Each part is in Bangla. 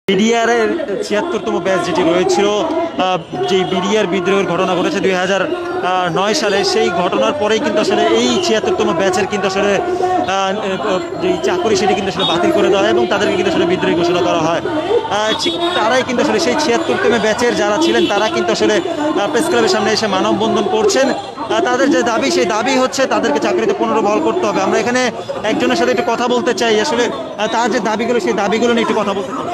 বিডিআরের ৭৬তম ব্যাচ যেটি রয়েছিল, যেই বিডিআর বিদ্রোহের ঘটনা ঘটেছে ২০০৯ সালে, সেই ঘটনার পরেই কিন্তু আসলে এই ৭৬তম ব্যাচের কিন্তু আসলে যেই চাকরি সেটি কিন্তু আসলে বাতিল করে দেওয়া হয় এবং তাদেরকে কিন্তু আসলে বিদ্রোহী ঘোষণা করা হয়। ঠিক তারাই কিন্তু আসলে সেই ৭৬তম ব্যাচের যারা ছিলেন তারা কিন্তু আসলে প্রেস ক্লাবের সামনে এসে মানববন্ধন করছেন। তাদের যে দাবি, সেই দাবি হচ্ছে তাদেরকে চাকরিতে পুনর্বহাল করতে হবে। আমরা এখানে একজনের সাথে একটু কথা বলতে চাই, আসলে তার যে দাবিগুলো, সেই দাবিগুলো নিয়ে একটু কথা বলতে চাই।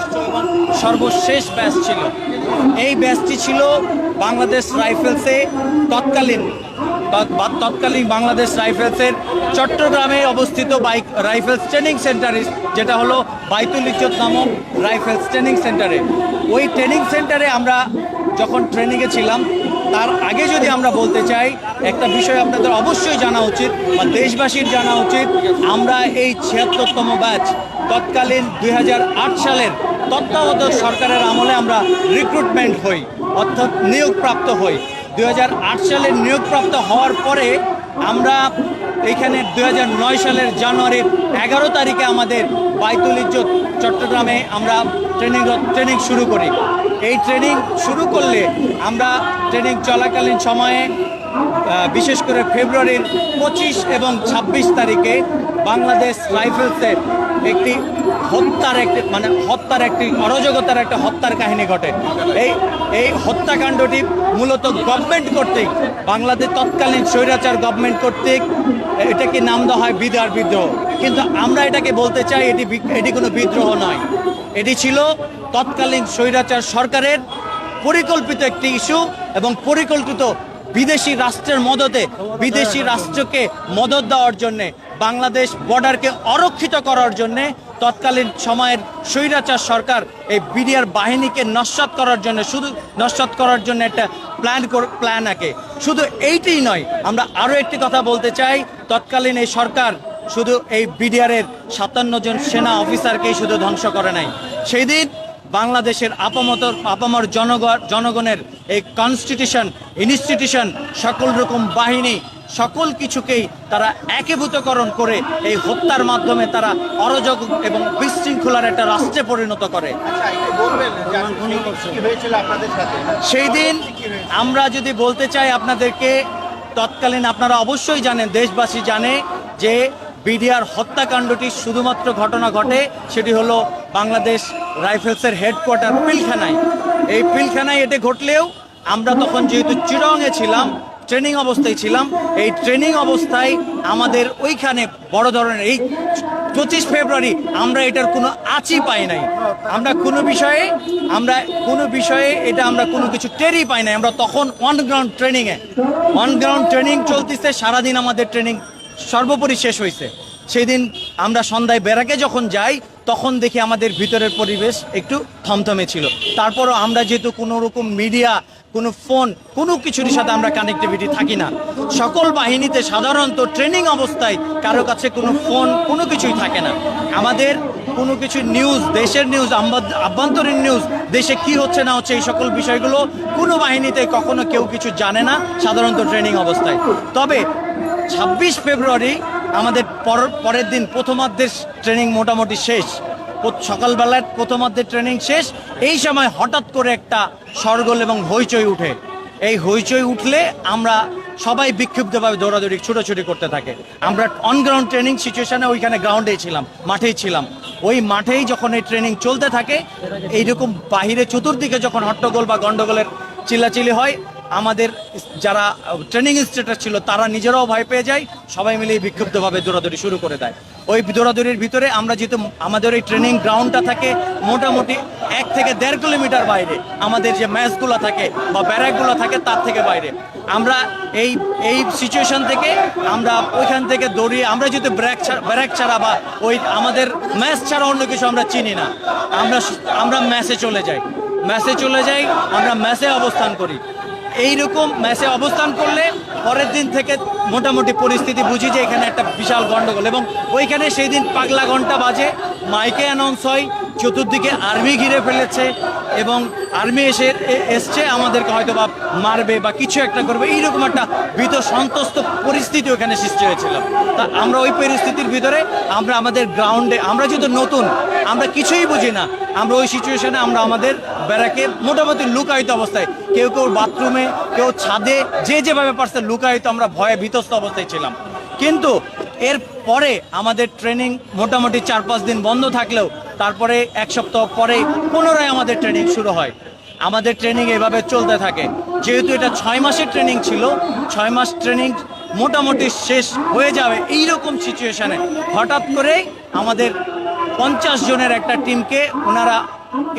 সর্বশেষ ব্যাচ ছিল এই ব্যাচটি ছিল বাংলাদেশ রাইফেলসে তৎকালীন বাংলাদেশ রাইফেলসের চট্টগ্রামে অবস্থিত রাইফেলস ট্রেনিং সেন্টারে, যেটা হলো বাইতুল ইজ্জত নামক রাইফেলস ট্রেনিং সেন্টারে। ওই ট্রেনিং সেন্টারে আমরা যখন ট্রেনিংয়ে ছিলাম, তার আগে যদি আমরা বলতে চাই, একটা বিষয় আপনাদের অবশ্যই জানা উচিত বা দেশবাসীর জানা উচিত, আমরা এই ৭৬তম ব্যাচ তৎকালীন ২০০৮ সালের তত্ত্বাবধায়ক সরকারের আমলে আমরা রিক্রুটমেন্ট হই, অর্থাৎ নিয়োগপ্রাপ্ত হই। ২০০৮ সালের নিয়োগপ্রাপ্ত হওয়ার পরে আমরা এইখানে ২০০৯ সালের জানুয়ারির ১১ তারিখে আমাদের বাইতুল ইজ্জত চট্টগ্রামে আমরা ট্রেনিং শুরু করি। এই ট্রেনিং শুরু করলে আমরা ট্রেনিং চলাকালীন সময়ে বিশেষ করে ফেব্রুয়ারির ২৫ এবং ২৬ তারিখে বাংলাদেশ রাইফেলসের একটি অরাজকতার একটা হত্যার কাহিনী ঘটে। এই হত্যাকাণ্ডটি মূলত গভর্নমেন্ট কর্তৃক, বাংলাদেশ তৎকালীন স্বৈরাচার গভর্নমেন্ট কর্তৃক এটাকে নাম দেওয়া হয় বিডিআর বিদ্রোহ। কিন্তু আমরা এটাকে বলতে চাই এটি কোনো বিদ্রোহ নয়, এটি ছিল তৎকালীন স্বৈরাচার সরকারের পরিকল্পিত একটি ইস্যু এবং পরিকল্পিত বিদেশি রাষ্ট্রের মদতে, বিদেশি রাষ্ট্রকে মদত দেওয়ার জন্যে, বাংলাদেশ বর্ডারকে অরক্ষিত করার জন্যে তৎকালীন সময়ের স্বৈরাচার সরকার এই বিডিআর বাহিনীকে নস্যাৎ করার জন্য, শুধু নস্যাৎ করার জন্য একটা প্ল্যান আঁকে। শুধু এইটাই নয়, আমরা আরও একটি কথা বলতে চাই, তৎকালীন এই সরকার শুধু এই বিডিআরের ৫৭ জন সেনা অফিসারকেই শুধু ধ্বংস করে নাই, সেই দিন বাংলাদেশের আপামর জনগণের এই কনস্টিটিউশন, ইনস্টিটিউশন, সকল রকম বাহিনী, সকল কিছুকেই তারা একীভূতকরণ করে এই হত্যার মাধ্যমে তারা অরাজক এবং বিশৃঙ্খলার একটা রাষ্ট্রে পরিণত করে। সেই দিন আমরা যদি বলতে চাই আপনাদেরকে, তৎকালীন আপনারা অবশ্যই জানেন, দেশবাসী জানে যে বিডিআর হত্যাকাণ্ডটি শুধুমাত্র ঘটনা ঘটে সেটি হলো বাংলাদেশ রাইফেলসের হেডকোয়ার্টার পিলখানায়। এই পিলখানায় এটি ঘটলেও আমরা তখন যেহেতু চিরংয়ে ছিলাম, ট্রেনিং অবস্থায় ছিলাম, এই ট্রেনিং অবস্থায় আমাদের ওইখানে বড় ধরনের এই ২৫ ফেব্রুয়ারি আমরা এটার কোনো আঁচই পাই নাই। আমরা কোনো বিষয়ে এটা আমরা কোনো কিছু টেরই পাই নাই। আমরা তখন অনগ্রাউন্ড ট্রেনিং চলতেছে, সারাদিন আমাদের ট্রেনিং সর্বোপরি শেষ হয়েছে। সেই দিন আমরা সন্ধ্যায় ব্যারাকে যখন যাই, তখন দেখি আমাদের ভিতরের পরিবেশ একটু থমথমে ছিল। তারপরও আমরা যেহেতু কোনো রকম মিডিয়া, কোনো ফোন, কোনো কিছুর সাথে আমরা কানেক্টিভিটি থাকি না। সকল বাহিনীতে সাধারণত ট্রেনিং অবস্থায় কারো কাছে কোনো ফোন, কোনো কিছুই থাকে না। আমাদের কোনো কিছু নিউজ, দেশের নিউজ, আভ্যন্তরীণ নিউজ, দেশে কি হচ্ছে না হচ্ছে, এই সকল বিষয়গুলো কোনো বাহিনীতে কখনো কেউ কিছু জানে না সাধারণত ট্রেনিং অবস্থায়। তবে ২৬ ফেব্রুয়ারি আমাদের পরের দিন প্রথমার্ধের ট্রেনিং মোটামুটি শেষ, সকালবেলায় প্রথমার্ধের ট্রেনিং শেষ। এই সময় হঠাৎ করে একটা শোরগোল এবং হইচই উঠে। এই হইচই উঠলে আমরা সবাই বিক্ষুব্ধভাবে দৌড়াদৌড়ি, ছুটোছুটি করতে থাকে। আমরা অনগ্রাউন্ড ট্রেনিং সিচুয়েশনে ওইখানে গ্রাউন্ডেই ছিলাম, মাঠেই ছিলাম। ওই মাঠেই যখন এই ট্রেনিং চলতে থাকে, এইরকম বাহিরে চতুর্দিকে যখন হট্টগোল বা গন্ডগোলের চিল্লাচিল্লি হয়, আমাদের যারা ট্রেনিং ইনস্ট্রাক্টর ছিল তারা নিজেরাও ভয় পেয়ে যায়, সবাই মিলে বিক্ষুব্ধভাবে দৌড়াদৌড়ি শুরু করে দেয়। ওই দৌড়াদৌড়ির ভিতরে আমরা যেহেতু আমাদের এই ট্রেনিং গ্রাউন্ডটা থাকে মোটামুটি ১ থেকে ১.৫ কিলোমিটার বাইরে, আমাদের যে ম্যাচগুলো থাকে বা ব্যারাকগুলো থাকে তার থেকে বাইরে। আমরা এই সিচুয়েশন থেকে আমরা ওইখান থেকে দৌড়িয়ে, আমরা যেহেতু ব্যারাক ছাড়া বা ওই আমাদের ম্যাচ ছাড়া অন্য কিছু আমরা চিনি না, আমরা ম্যাচে চলে যাই, আমরা ম্যাচে অবস্থান করি। এইরকম ম্যাচে অবস্থান করলে পরের দিন থেকে মোটামুটি পরিস্থিতি বুঝি যে এখানে একটা বিশাল গন্ডগোল, এবং ওইখানে সেই দিন পাগলা ঘন্টা বাজে। মাইকে অ্যানাউন্স হয় চতুর্দিকে আর্মি ঘিরে ফেলেছে এবং আর্মি এসছে আমাদেরকে হয়তো বা মারবে বা কিছু একটা করবে, এইরকম একটা ভীত সন্ত্রস্ত পরিস্থিতি ওখানে সৃষ্টি হয়েছিল। তা আমরা ওই পরিস্থিতির ভিতরে আমরা আমাদের গ্রাউন্ডে, আমরা যেহেতু নতুন, আমরা কিছুই বুঝি না, আমরা ওই সিচুয়েশনে আমরা আমাদের ব্যারাকে মোটামুটি লুকায়িত অবস্থায়, কেউ কেউ বাথরুমে, কেউ ছাদে, যে যেভাবে পারছে লুকায়িত, আমরা ভয়ে ভীতস্ত অবস্থায় ছিলাম। কিন্তু এর পরে আমাদের ট্রেনিং মোটামুটি 4-5 দিন বন্ধ থাকলেও তারপরে 1 সপ্তাহ পরে পুনরায় আমাদের ট্রেনিং শুরু হয়। আমাদের ট্রেনিং এভাবে চলতে থাকে। যেহেতু এটা 6 মাসের ট্রেনিং ছিল, 6 মাস ট্রেনিং মোটামুটি শেষ হয়ে যাবে এইরকম সিচুয়েশনে হঠাৎ করেই আমাদের 50 জনের একটা টিমকে ওনারা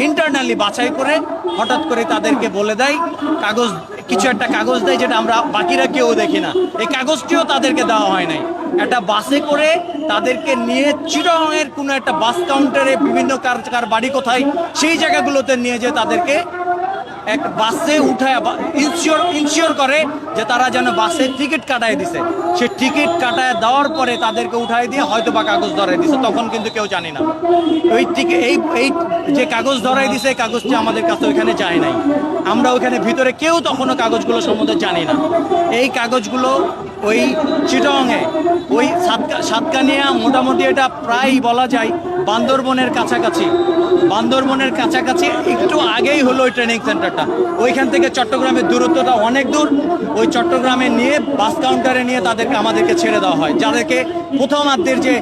ইন্টারনালি বাছাই করে হঠাৎ করে তাদেরকে বলে দেয়, কাগজ, কিছু একটা কাগজ দেয় যেটা আমরা বাকিরা কেউ দেখি না। এই কাগজটিও তাদেরকে দেওয়া হয় নাই। একটা বাসে করে তাদেরকে নিয়ে চিটাগংয়ের কোনো একটা বাস কাউন্টারে, বিভিন্ন কার বাড়ি কোথায় সেই জায়গাগুলোতে নিয়ে যেয়ে তাদেরকে এক বাসে উঠায় ইনশিওর করে যে তারা যেন বাসে টিকিট কাটায় দিছে। সে টিকিট কাটায় দেওয়ার পরে তাদেরকে উঠায় দিয়ে হয়তো বা কাগজ ধরাই দিছে, তখন কিন্তু কেউ জানি না। ওই টিকিট, এই যে কাগজ ধরাই দিছে, এই কাগজটি আমাদের কাছে ওইখানে যায় নাই। আমরা ওইখানে ভিতরে কেউ তখনও কাগজগুলো সম্বন্ধে জানি না। এই কাগজগুলো ওই চিটাগংয়ে, ওই সাতকানিয়া, মোটামুটি এটা প্রায় বলা যায় বান্দরবনের কাছাকাছি, বান্দরবনের কাছাকাছি একটু আগেই হলো ওই ট্রেনিং সেন্টারটা। ওইখান থেকে চট্টগ্রামের দূরত্বটা অনেক দূর। ওই চট্টগ্রামে নিয়ে বাস কাউন্টারে নিয়ে আমাদেরকে ছেড়ে দেওয়া হয়, যাদেরকে প্রথমার্ধের যে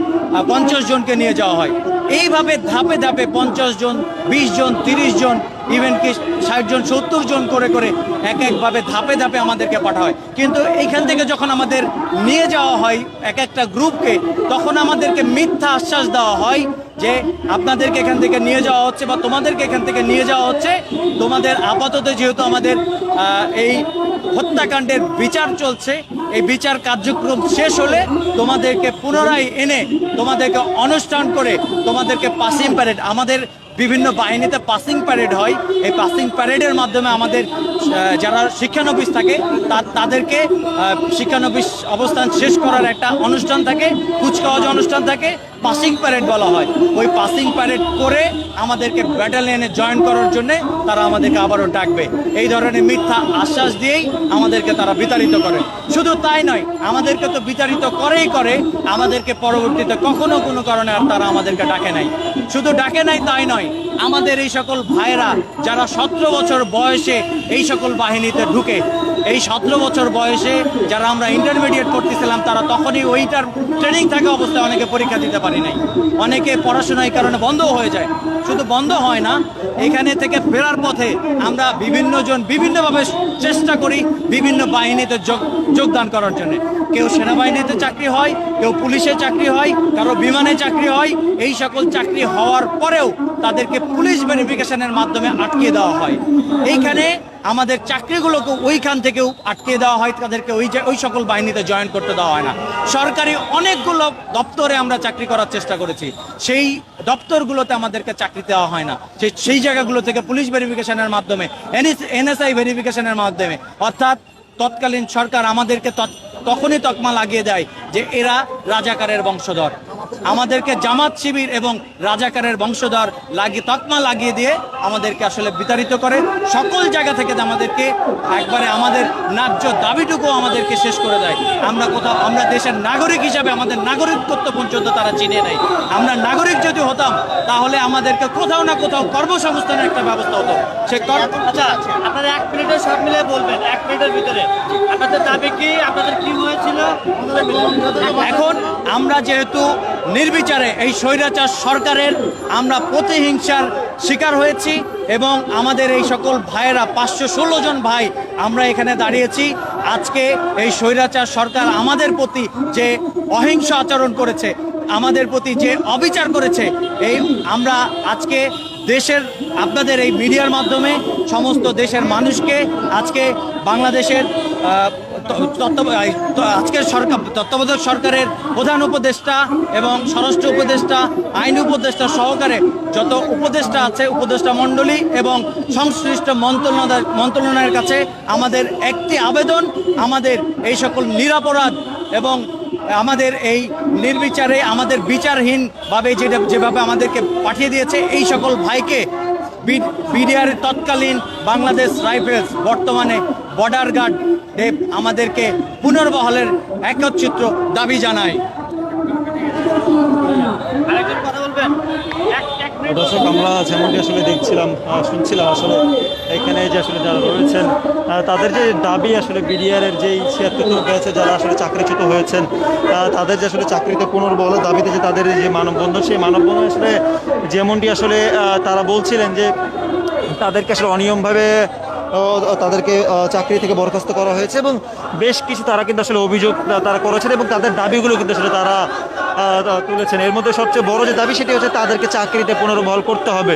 50 জনকে নিয়ে যাওয়া হয়। এইভাবে ধাপে ধাপে 50 জন, 20 জন, 30 জন, ইভেন কি 60 জন, 70 জন করে করে একভাবে ধাপে ধাপে আমাদেরকে পাঠা হয়। কিন্তু এইখান থেকে যখন আমাদের নিয়ে যাওয়া হয় এক একটা গ্রুপকে, তখন আমাদেরকে মিথ্যা আশ্বাস দেওয়া হয় যে আপনাদেরকে এখান থেকে নিয়ে যাওয়া হচ্ছে বা তোমাদেরকে এখান থেকে নিয়ে যাওয়া হচ্ছে, তোমাদের আপাতত যেহেতু আমাদের এই হত্যাকাণ্ডের বিচার চলছে, এই বিচার কার্যক্রম শেষ হলে তোমাদেরকে পুনরায় এনে তোমাদেরকে অনুষ্ঠান করে তোমাদেরকে পাসিং প্যারেড, আমাদের বিভিন্ন বাহিনীতে পাসিং প্যারেড হয়, এই পাসিং প্যারেডের মাধ্যমে আমাদের যারা শিক্ষানবিশ থাকে তাদেরকে শিক্ষানবিশ অবস্থান শেষ করার একটা অনুষ্ঠান থাকে, কুচকাওয়াজ অনুষ্ঠান থাকে, পাসিং প্যারেড বলা হয়। ওই পাসিং প্যারেড করে আমাদেরকে ব্যাটালিয়নে জয়েন করার জন্যে তারা আমাদেরকে আবারও ডাকবে, এই ধরনের মিথ্যা আশ্বাস দিয়েই আমাদেরকে তারা বিতাড়িত করে। শুধু তাই নয়, আমাদেরকে তো বিতাড়িত করেই করে, আমাদেরকে পরবর্তীতে কখনো কোনো কারণে আর তারা আমাদেরকে ডাকে নাই। শুধু ডাকে নাই তাই নয়, আমাদের এই সকল ভাইরা যারা 17 বছর বয়সে এই সকল বাহিনীতে ঢুকে, এই 17 বছর বয়সে যারা আমরা ইন্টারমিডিয়েট করতেছিলাম, তারা তখনই ওইটার ট্রেনিং থাকা অবস্থায় অনেকে পরীক্ষা দিতে পারি নাই, অনেকে পড়াশোনা এই কারণে বন্ধও হয়ে যায়। শুধু বন্ধ হয় না, এখানে থেকে ফেরার পথে আমরা বিভিন্ন জন বিভিন্নভাবে চেষ্টা করি বিভিন্ন বাহিনীতে যোগদান করার জন্য। কেউ সেনাবাহিনীতে চাকরি হয়, কেউ পুলিশে চাকরি হয়, কারো বিমানে চাকরি হয়। এই সকল চাকরি হওয়ার পরেও তাদেরকে পুলিশ ভেরিফিকেশনের মাধ্যমে আটকে দেওয়া হয়। এইখানে আমাদের চাকরিগুলোকে ওইখান থেকেও আটকে দেওয়া হয়, তাদেরকে ওই সকল বাহিনীতে জয়েন করতে দেওয়া হয় না। সরকারি অনেকগুলো দপ্তরে আমরা চাকরি করার চেষ্টা করেছি, সেই দপ্তরগুলোতে আমাদেরকে চাকরি দেওয়া হয় না। সেই জায়গাগুলো থেকে পুলিশ ভেরিফিকেশনের মাধ্যমে, এনএসআই ভেরিফিকেশনের মাধ্যমে, অর্থাৎ তৎকালীন সরকার আমাদেরকে তখনই তকমা লাগিয়ে দেয় যে এরা রাজাকারের বংশধর। আমাদেরকে জামাত শিবির এবং রাজাকারের বংশধর তকমা লাগিয়ে দিয়ে আমাদেরকে আসলে বিতাড়িত করে। সকল জায়গা থেকে আমাদেরকে একবারে আমাদের ন্যায্য দাবিটুকু আমাদেরকে শেষ করে দেয়। আমরা দেশের নাগরিক হিসাবে আমাদের নাগরিকত্ব পর্যন্ত তারা চিনে নেয়। আমরা নাগরিক যদি হতাম তাহলে আমাদেরকে কোথাও না কোথাও কর্মসংস্থানের একটা ব্যবস্থা হতো। আচ্ছা, আপনারা 1 মিনিটে সব মিলে বলবেন, 1 মিনিটের ভিতরে আপনাদের দাবি কি, আপনাদের কি হয়েছিল। এখন আমরা যেহেতু নির্বিচারে এই স্বৈরাচার সরকারের আমরা প্রতিহিংসার শিকার হয়েছি এবং আমাদের এই সকল ভাইয়েরা 516 জন ভাই আমরা এখানে দাঁড়িয়েছি। আজকে এই স্বৈরাচার সরকার আমাদের প্রতি যে অহিংস আচরণ করেছে, আমাদের প্রতি যে অবিচার করেছে, এই আমরা আজকে দেশের আপনাদের এই মিডিয়ার মাধ্যমে সমস্ত দেশের মানুষকে আজকে বাংলাদেশের আজকের সরকার, তত্ত্বাবধায়ক সরকারের প্রধান উপদেষ্টা এবং স্বরাষ্ট্র উপদেষ্টা, আইন উপদেষ্টা সহকারে যত উপদেষ্টা আছে, উপদেষ্টা মণ্ডলী এবং সংশ্লিষ্ট মন্ত্রণালয়ের কাছে আমাদের একটি আবেদন, আমাদের এই সকল নিরপরাধ এবং আমাদের এই নির্বিচারে আমাদের বিচারহীনভাবে যেভাবে আমাদেরকে পাঠিয়ে দিয়েছে এই সকল ভাইকে বিডিআর তৎকালীন বাংলাদেশ রাইফেলস বর্তমানে বর্ডার গার্ড আমাদেরকে পুনর্বহালের একচ্ছিত্র দাবি জানায়। আরেকজন কথা বলবেন এক মিনিট দর্শক আমরা যেমনটি আসলে দেখছিলাম শুনছিলাম আসলে এখানে যে আসলে যারা রয়েছেন তাদের যে দাবি আসলে বিডিআরের যেই ৭৬তম ব্যাচে যারা আসলে চাকরিচ্যুত হয়েছেন তাদের যে আসলে চাকরিতে পুনর্বহালের দাবিতে যে তাদের যে মানববন্ধন সেই মানববন্ধন আসলে যেমনটি আসলে তারা বলছিলেন যে তাদেরকে আসলে অনিয়মভাবে তাদেরকে চাকরি থেকে বরখাস্ত করা হয়েছে এবং বেশ কিছু তারা কিন্তু আসলে অভিযোগ তারা করেছেন এবং তাদের দাবিগুলো কিন্তু আসলে তারা তুলেছেন। এর মধ্যে সবচেয়ে বড় যে দাবি সেটি হচ্ছে তাদেরকে চাকরিতে পুনর্বহাল করতে হবে।